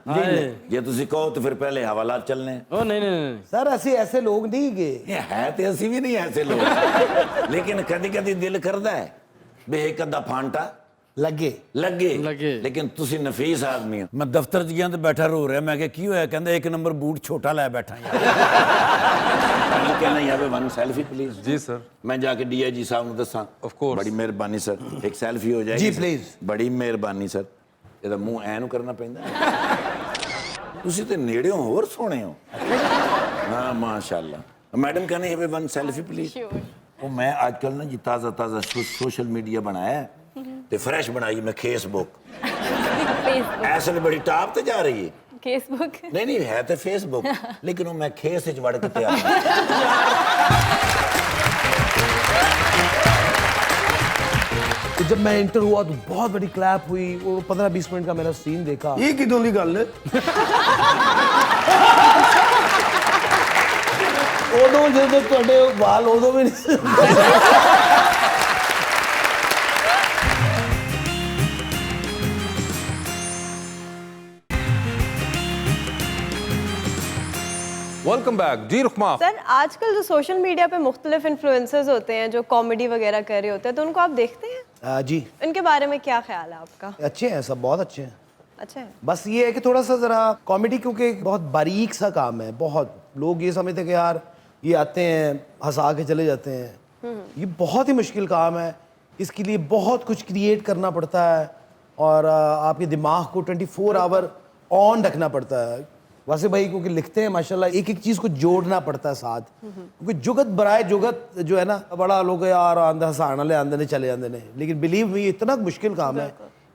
ਜੇ ਤੁਸੀਂ ਕਹੋ ਤਾਂ ਫਿਰ ਪਹਿਲੇ ਹਵਾਲਾਤ ਚੱਲਨੇ हैं। ओ नहीं नहीं नहीं सर ऐसे ऐसे लोग नहीं गए। ਇਹ ਹੈ ਤੇ ਅਸੀਂ ਵੀ ਨਹੀਂ ਐਸੇ ਲੋਕ, ਲੇਕਿਨ ਕਦੀ ਕਦੀ ਦਿਲ ਕਰਦਾ ਹੈ ਵੀ ਇੱਕ ਅੱਧਾ ਫਾਂਟਾ लगे ਲੱਗੇ। ਲੱਗੇ। ਲੇਕਿਨ ਤੁਸੀਂ ਨਫੀਸ ਆਦਮੀ ਹੋ। ਮੈਂ ਦਫ਼ਤਰ 'ਚ ਗਿਆ ਤੇ ਬੈਠਾ ਰੋ ਰਿਹਾ। ਮੈਂ ਕਿਹਾ ਕੀ ਹੋਇਆ? ਕਹਿੰਦਾ 1 ਨੰਬਰ ਬੂਟ ਛੋਟਾ ਲੈ ਬੈਠਾ ਯਾਰ। मैं कहना यहाँ पे वन सेल्फी प्लीज। जी सर। मैं जाके DIG साहब ਨੂੰ ਦੱਸਾਂ। Of course। बड़ी मेहरबानी सर, एक सेल्फी हो जाएगी जी, please। बड़ी मेहरबानी सर। ਇਹਦਾ ਮੂੰਹ ਐ ਨੂੰ ਕਰਨਾ ਪੈਂਦਾ। ਤੁਸੀਂ ਤੇ ਨੇੜਿਓਂ ਹੋਰ ਸੋਹਣੇ ਹੋ। हाँ माशाल्लाह। Madam can I have one selfie please? Sure. ਉਹ ਮੈਂ ਅੱਜ ਕੱਲ ਨਾ ਜੀ ਤਾਜ਼ਾ ਸੋਸ਼ਲ ਮੀਡੀਆ ਬਣਾਇਆ ਤੇ ਫਰੈਸ਼ ਬਣਾਈ ਮੈਂ ਫੇਸਬੁੱਕ फेसबुक ਐਸ ਵੇਲੇ ਬੜੀ ਟਾਪ ਤੇ ਜਾ ਰਹੀ ਹੈ। फेसबुक नहीं नहीं है तो फेसबुक लेकिन वो मैं खेस च वड़ के तैयार तो जब मैं इंटर हुआ तो बहुत बड़ी क्लैप हुई, वो 15-20 मिनट का मेरा सीन देखा। ਇਹ ਕਿਦੋਂ ਦੀ ਗੱਲ ਹੈ? उदों जो तुहाडे वाल उदों भी नहीं वेलकम बैक जी रुखमा। सर आजकल जो सोशल मीडिया पे मुख्तलिफ इन्फ्लुएंसर्स होते हैं जो कॉमेडी वगैरह कर रहे होते हैं, तो उनको आप देखते हैं? जी इनके बारे में क्या ख्याल है आपका? अच्छे हैं सब, बहुत अच्छे हैं। अच्छा है। बस ये है कि थोड़ा सा ज़रा कॉमेडी, क्योंकि एक बहुत बारीक सा काम है। बहुत लोग ये समझते हैं कि यार ये आते हैं हंसा के चले जाते हैं, ये बहुत ही मुश्किल काम है। इसके लिए बहुत कुछ क्रिएट करना पड़ता है और आपके दिमाग को 24 आवर ऑन रखना पड़ता है। वैसे भाई क्योंकि लिखते हैं माशाल्लाह, एक एक चीज़ को जोड़ना पड़ता है साथ, क्योंकि जुगत बराए जुगत जो है ना, बड़ा लोग यार आंधे हंसाने वाले आंधे ने चले जाते हैं, लेकिन बिलीव मी इतना मुश्किल काम है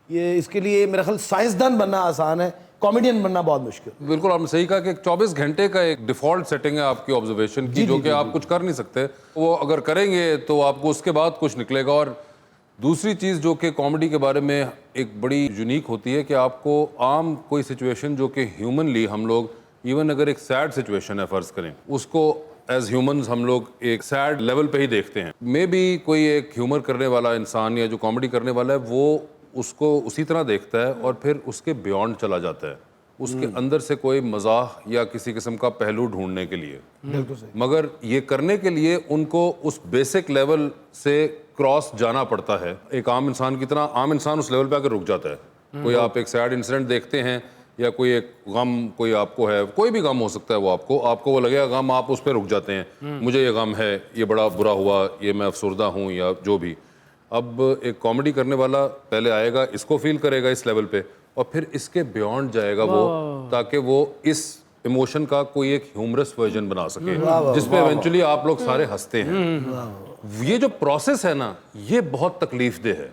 ये। इसके लिए मेरा ख्याल साइंसदान बनना आसान है, कॉमेडियन बनना बहुत मुश्किल। बिल्कुल आपने सही कहा कि 24 घंटे का एक डिफॉल्ट सेटिंग है आपकी ऑब्जर्वेशन की, जो कि आप कुछ कर नहीं सकते। वो अगर करेंगे तो आपको उसके बाद कुछ निकलेगा। और दूसरी चीज़ जो कि कॉमेडी के बारे में एक बड़ी यूनिक होती है कि आपको आम कोई सिचुएशन जो कि ह्यूमनली हम लोग, इवन अगर एक सैड सिचुएशन है फ़र्ज़ करें, उसको एज ह्यूमंस हम लोग एक सैड लेवल पे ही देखते हैं। मे बी कोई एक ह्यूमर करने वाला इंसान या जो कॉमेडी करने वाला है वो उसको उसी तरह देखता है और फिर उसके बियॉन्ड चला जाता है, उसके अंदर से कोई मजाक या किसी किस्म का पहलू ढूंढने के लिए। मगर ये करने के लिए उनको उस बेसिक लेवल से क्रॉस जाना पड़ता है। एक आम इंसान की तरह आम इंसान उस लेवल पे आकर रुक जाता है। कोई आप एक सैड इंसिडेंट देखते हैं या कोई एक गम कोई आपको है, कोई भी गम हो सकता है, वो आपको वो लगेगा गम, आप उस पर रुक जाते हैं। मुझे ये गम है, ये बड़ा बुरा हुआ, ये मैं अफसरदा हूँ या जो भी। अब एक कॉमेडी करने वाला पहले आएगा, इसको फील करेगा इस लेवल पे और फिर इसके बियॉन्ड जाएगा वो, ताकि वो इस इमोशन का कोई एक ह्यूमरस वर्जन बना सके जिसपे इवेंचुअली आप लोग सारे हंसते हैं। ये जो प्रोसेस है ना, ये बहुत तकलीफ देह है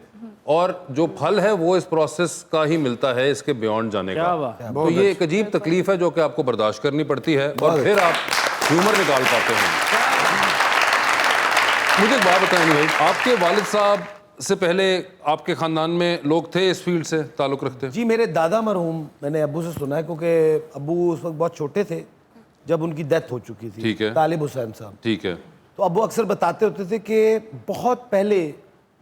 और जो फल है वो इस प्रोसेस का ही मिलता है, इसके बियॉन्ड जाने का। तो ये एक अजीब तकलीफ है जो कि आपको बर्दाश्त करनी पड़ती है और फिर आप ह्यूमर निकाल पाते हैं। मुझे एक बात बताएं भाई, आपके वालिद साहब से पहले आपके खानदान में लोग थे इस फील्ड से ताल्लुक़ रखते? जी मेरे दादा मरहूम, मैंने अब्बू से सुना है क्योंकि अब्बू उस वक्त बहुत छोटे थे जब उनकी डेथ हो चुकी थी। ठीक है। तालिब हुसैन साहब। ठीक है। तो अब्बू अक्सर बताते होते थे कि बहुत पहले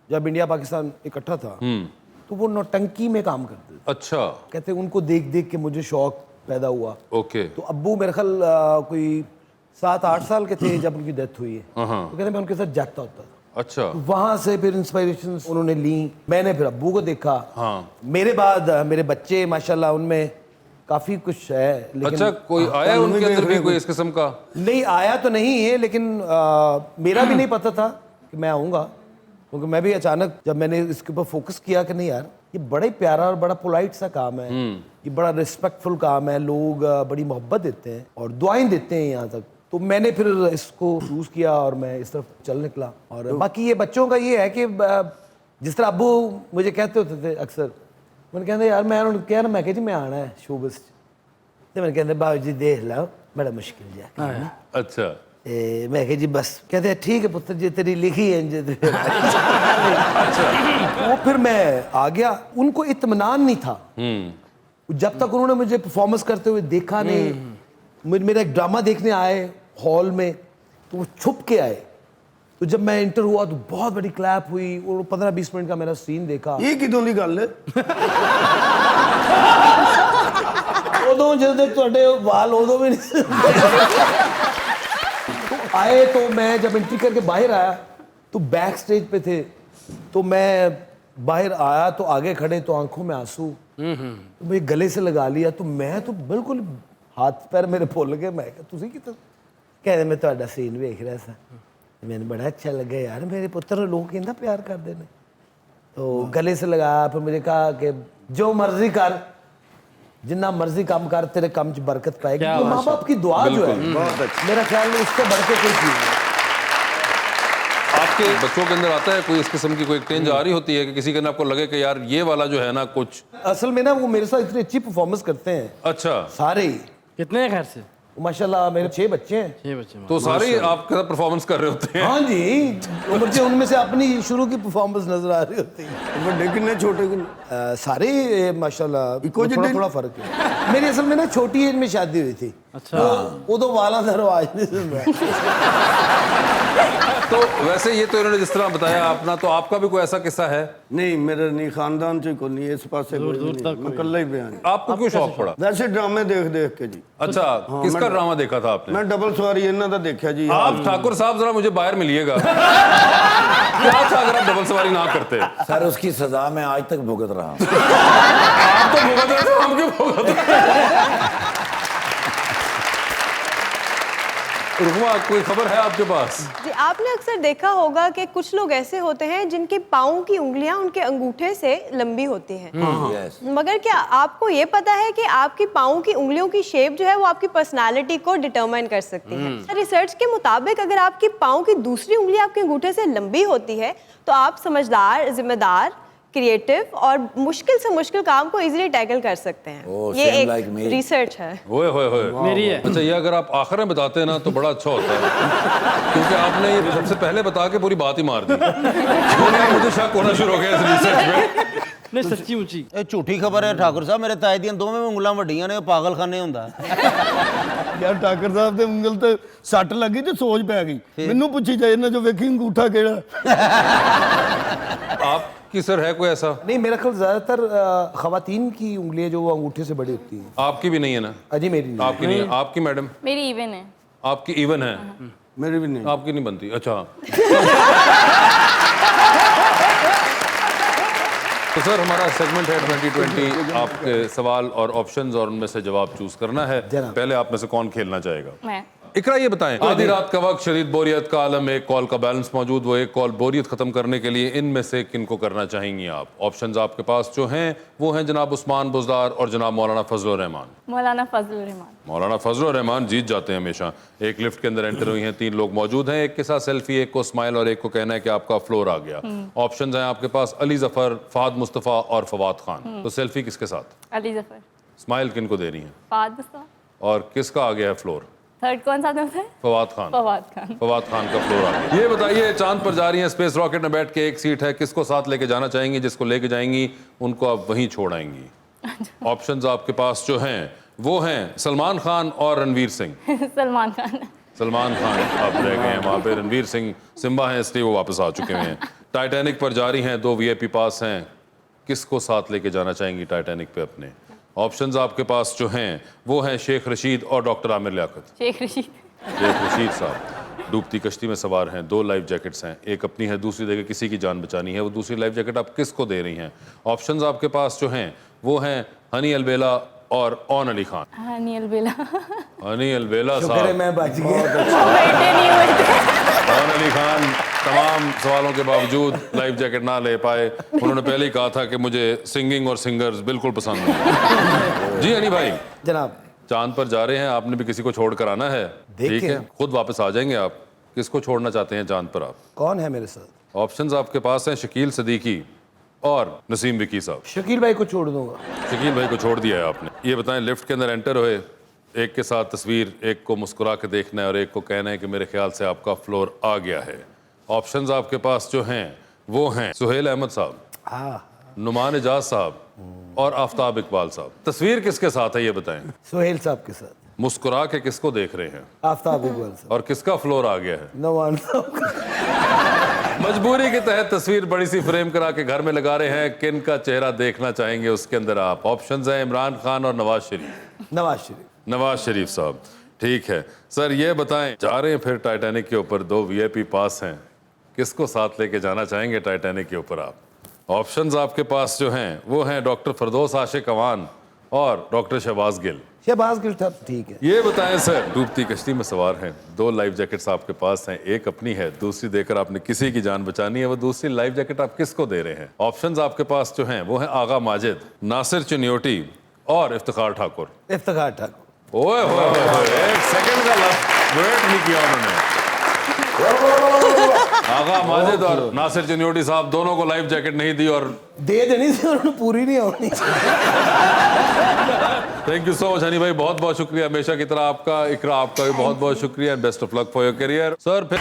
जब इंडिया पाकिस्तान इकट्ठा था तो वो नौटंकी में काम करते थे। अच्छा। कहते उनको देख देख के मुझे शौक पैदा हुआ। ओके। तो अब्बू मेरे ख्याल कोई 7-8 साल के थे जब उनकी डेथ हुई है। तो कहते मैं उनके साथ जागता होता था। अच्छा। वहां से फिर इंस्पिरेशन उन्होंने ली, मैंने फिर अब्बू को देखा। हाँ। मेरे बाद मेरे बच्चे माशाल्लाह उनमें काफी कुछ है, लेकिन अच्छा, कोई आया उनके अंदर भी कोई इस किस्म का? नहीं आया तो नहीं है, लेकिन मेरा भी नहीं पता था कि मैं आऊँगा, क्योंकि मैं भी अचानक जब मैंने इसके ऊपर फोकस किया कि नहीं यार ये बड़ा ही प्यारा और बड़ा पोलाइट सा काम है, ये बड़ा रिस्पेक्टफुल काम है, लोग बड़ी मोहब्बत देते हैं और दुआएं देते हैं यहाँ तक। तो मैंने फिर इसको चूज़ किया और मैं इस तरफ चल निकला। और बाकी ये बच्चों का ये है कि जिस तरह अब्बू मुझे कहते होते थे अक्सर, मैंने कहते यार मैं क्या ना, मैं कह जी मैं आना है शोबिस, तो मैंने कहते बाबू जी देख लो बड़ा मुश्किल जा। अच्छा। मैं कह जी बस, कहते ठीक है पुत्र जी तेरी लिखी है। वो फिर मैं आ गया, उनको इत्मीनान नहीं था जब तक उन्होंने मुझे परफॉर्मेंस करते हुए देखा नहीं। मेरा एक ड्रामा देखने आए हॉल में तो वो छुप के आए, तो जब मैं इंटर हुआ तो बहुत बड़ी क्लैप हुई और 15-20 मिनट का मेरा सीन देखा। ਇਹ ਕਿਦੋਂ ਦੀ ਗੱਲ ਹੈ? उदों जो तुहाडे वाल उदों भी नहीं तो आए। तो मैं जब एंट्री करके बाहर आया तो बैक स्टेज पे थे, तो मैं बाहर आया तो आगे खड़े तो आंखों में आंसू, तो मुझे गले से लगा लिया। तो मैं तो बिल्कुल हाथ पैर मेरे फुल गए। मैं तुसी कि कहते मैं तुहाडा सीन वेख रहा था, मैंने बड़ा अच्छा लगा यार, मेरे पुत्र ਨੂੰ लोग इतना प्यार करते हैं। तो गले से लगाया, फिर मुझे कहा कि जो मर्जी कर, जिन्ना मर्जी काम कर तेरे काम च बरकत पाएगी। क्या तो माँ बाप की दुआ जो है बहुत अच्छी। मेरा ख्याल में उससे बढ़ के कोई चीज नहीं। आपके बच्चों के अंदर आता है कोई इस किस्म की कोई टेंज आ रही होती है कि किसी के अंदर आपको लगे कि यार ये वाला जो है ना कुछ असल में ना वो मेरे साथ इतनी अच्छी परफॉर्मेंस करते हैं अच्छा, सारे ही। कितने हैं घर से? माशाल्लाह मेरे 6 बच्चे हैं। 6 बच्चे। तो सारे ही आपके साथ परफॉर्मेंस कर रहे होते हैं? हाँ जी, वो मुझे उनमें से अपनी शुरू की परफॉर्मेंस नजर आ रही होती है। ਵੱਡੇ ਕਿੰਨੇ ਛੋਟੇ ਕਿੰਨੇ? सारे माशाल्लाह इको थोड़ा जिद्दी? थोड़ा फर्क है। मेरी असल में ना छोटी एज में शादी हुई थी। अच्छा। उदो वाला का रिवाज नहीं सुन तो वैसे ये तो इन्होंने जिस तरह बताया अपना, तो आपका भी कोई ऐसा किस्सा है? ਨਹੀਂ ਮੇਰੇ ਨਹੀਂ ਖਾਨਦਾਨ ਚ ਕੋਈ ਨਹੀਂ ਇਸ ਪਾਸੇ ਕੋਈ दूर नहीं। तक मैं इकल्ला ही बयान आपको क्यों शौक पड़ा? वैसे ड्रामे देख देख के जी अच्छा, किसका ड्रामा देखा था आपने? मैं डबल सवारी ਇਹਨਾਂ ਦਾ ਦੇਖਿਆ जी। आप ठाकुर साहब जरा मुझे बाहर मिलिएगा। क्या था अगर आप डबल सवारी ना करते? सर उसकी सजा मैं आज तक भुगत रहा हूँ। आप तो भुगत रहे थे, हम क्यों भुगत रहे? रुकमा, कोई खबर है आपके पास? जी आपने अक्सर देखा होगा कि कुछ लोग ऐसे होते हैं जिनके पाँव की उंगलियां उनके अंगूठे से लंबी होती हैं। यस। मगर क्या आपको ये पता है कि आपकी पाँव की उंगलियों की शेप जो है वो आपकी पर्सनालिटी को डिटरमाइन कर सकती है। रिसर्च के मुताबिक अगर आपकी पाँव की दूसरी उंगली आपके अंगूठे से लंबी होती है तो आप समझदार, जिम्मेदार, क्रिएटिव और मुश्किल से मुश्किल काम को इजीली टैकल कर सकते हैं। Oh, ये same like एक me. रिसर्च है। होए होए होए, मेरी है। अच्छा, ये अगर आप आखिर में बताते हैं ना तो बड़ा अच्छा होता है, क्योंकि आपने ये सबसे पहले बता के पूरी बात ही मार दी। क्योंकि मुझे शक होना शुरू हो गया इस रिसर्च में। नहीं सच्ची मुची। ਇਹ ਝੂਠੀ ਖਬਰ ਹੈ ਠਾकुर ਸਾਹਿਬ, ਮੇਰੇ ਤਾਏ ਦੀਆਂ ਦੋਵੇਂ ਉਂਗਲਾਂ ਵੱਡੀਆਂ ਨੇ, ਉਹ ਪਾਗਲਖਾਨੇ ਹੁੰਦਾ। ਯਾਰ ਠਾਕਰ ਸਾਹਿਬ ਦੇ ਉਂਗਲ ਤੇ ਸੱਟ ਲੱਗੀ ਤੇ ਸੋਜ ਪੈ ਗਈ। ਮੈਨੂੰ ਪੁੱਛੀ ਜਾਏ ਇਹਨਾਂ ਜੋ ਵੇਖੀ ਅੰਗੂਠਾ ਕਿਹੜਾ। आपकी सर है कोई ऐसा? नहीं, मेरा ख्याल ज्यादातर खवातीन की उंगलियां जो वो अंगूठे से बड़ी होती हैं। आपकी भी नहीं है ना? अजी मेरी नहीं। आपकी नहीं है? आपकी मैडम? मेरी इवन है। आपकी इवन है? मेरी भी नहीं। आपकी नहीं बनती? अच्छा। तो सर हमारा सेगमेंट है 2020, आपके सवाल और ऑप्शंस और उनमें से जवाब चूज करना है। जनाब। पहले आप में से कौन खेलना चाहेगा? मैं। इकरा ये बताएं, आधी रात का वक्त, शदीद बोरियत का आलम, एक कॉल का बैलेंस मौजूद, वो एक कॉल बोरियत खत्म करने के लिए इनमें से किनको करना चाहेंगी आप? ऑप्शंस आपके पास जो हैं वो हैं जनाब उस्मान बुज़दार और जनाब मौलाना फजलुर रहमान। मौलाना फजलुर रहमान। मौलाना फजलुर रहमान जीत जाते हैं हमेशा। एक लिफ्ट के अंदर एंटर हुई हैं, 3 लोग मौजूद हैं, एक के साथ सेल्फी, एक को स्माइल और एक को कहना है कि आपका फ्लोर आ गया। ऑप्शंस हैं आपके पास अली जफर, फहद मुस्तफ़ा और फवाद खान। तो सेल्फी किसके साथ? अली जफर। स्माइल किनको दे रही हैं? फवाद मुस्तफा। और किसका आ गया है फ्लोर? थर्ड कौन सा होता है? फवाद खान। फवाद खान। फवाद खान का फ्लोर आ गया। ये बताइए, चांद पर जा रही हैं, स्पेस रॉकेट में बैठ के, एक सीट है, किसको साथ लेके जाना चाहेंगी? जिसको लेके जाएंगी उनको आप वहीं छोड़ आएंगी। ऑप्शंस आपके पास जो हैं वो हैं सलमान खान और रणवीर सिंह। सलमान खान। सलमान खान अब रह गए हैं वहाँ पे, रणवीर सिंह सिम्बा हैं इसलिए वो वापस आ चुके हैं। टाइटैनिक पर जा रही हैं, 2 VIP पास हैं, किसको साथ लेके जाना चाहेंगी टाइटैनिक पे अपने? ऑप्शंस आपके पास जो हैं वो हैं शेख रशीद और डॉक्टर आमिर लियाकत। शेख रशीद। शेख रशीद साहब डूबती कश्ती में सवार हैं, 2 लाइफ जैकेट्स हैं, एक अपनी है, दूसरी देके किसी की जान बचानी है, वो दूसरी लाइफ जैकेट आप किसको दे रही हैं? ऑप्शंस आपके पास जो हैं वो हैं हनी अलबेला और ओन अली खान। हनी अलबेला। हनी अलबेला शुक्र है साहब, मैं बच गया। बेटे नहीं हुए। ओन अली खान तमाम सवालों के बावजूद लाइफ जैकेट ना ले पाए। उन्होंने पहले ही कहा था कि मुझे सिंगिंग और सिंगर्स बिल्कुल पसंद नहीं। जी हनी भाई, जनाब चांद पर जा रहे हैं, आपने भी किसी को छोड़ कर आना है, ठीक है, खुद वापस आ जाएंगे आप। किसको छोड़ना चाहते हैं चांद पर आप? कौन है मेरे साथ? ऑप्शंस आपके पास हैं शकील सदीकी और नसीम विकी साहब। शकील भाई को छोड़ दूंगा। शकील भाई को छोड़ दिया है आपने। ये बताएं, लिफ्ट के अंदर एंटर हुए, एक के साथ तस्वीर, एक को मुस्कुरा के देखना है और एक को कहना है कि मेरे ख्याल से आपका फ्लोर आ गया है। ऑप्शंस आपके पास जो हैं वो हैं सुहेल अहमद साहब, नुमान एजाज साहब और आफ्ताब इकबाल साहब। तस्वीर किसके साथ है ये बताएं? सुहेल साहब के साथ। मुस्कुरा के किसको देख रहे हैं आफ्ताब इकबाल साहब। और किसका फ्लोर आ गया है? नवान साहब का। मजबूरी के तहत तस्वीर बड़ी सी फ्रेम करा के घर में लगा रहे हैं, किन का चेहरा देखना चाहेंगे उसके अंदर आप? ऑप्शंस हैं इमरान खान और नवाज शरीफ। नवाज शरीफ। नवाज शरीफ साहब, ठीक है। सर ये बताएं, जा रहे हैं फिर टाइटैनिक के ऊपर, 2 VIP पास हैं, किसको साथ लेके जाना चाहेंगे टाइटैनिक के ऊपर आप? ऑप्शंस आपके पास जो हैं वो हैं डॉक्टर फरदौस आशिक अवान और डॉक्टर शहबाज गिल। शहबाज गिल साहब ठीक है। ये बताएं सर, डूबती कश्ती में सवार हैं, 2 लाइफ जैकेट्स आपके पास हैं, एक अपनी है, दूसरी देकर आपने किसी की जान बचानी है, वो दूसरी लाइफ जैकेट आप किसको दे रहे हैं? ऑप्शंस आपके पास जो हैं वो हैं आगा माजिद, नासिर चुनियोटी और इफ्तिखार ठाकुर। इफ्तिखार ठाकुर। ओए होए होए होए, एक सेकंड का वेट नहीं किया उन्होंने। आगा माजिद और नासिर चिन्योटी साहब दोनों को लाइफ जैकेट नहीं दी और दे देनी थी, उन्होंने पूरी नहीं होनी। Thank you so much Honey भाई, बहुत बहुत शुक्रिया। हमेशा की तरह आपका, इकरा आपका भी बहुत बहुत शुक्रिया। Best of luck for your career sir. फिर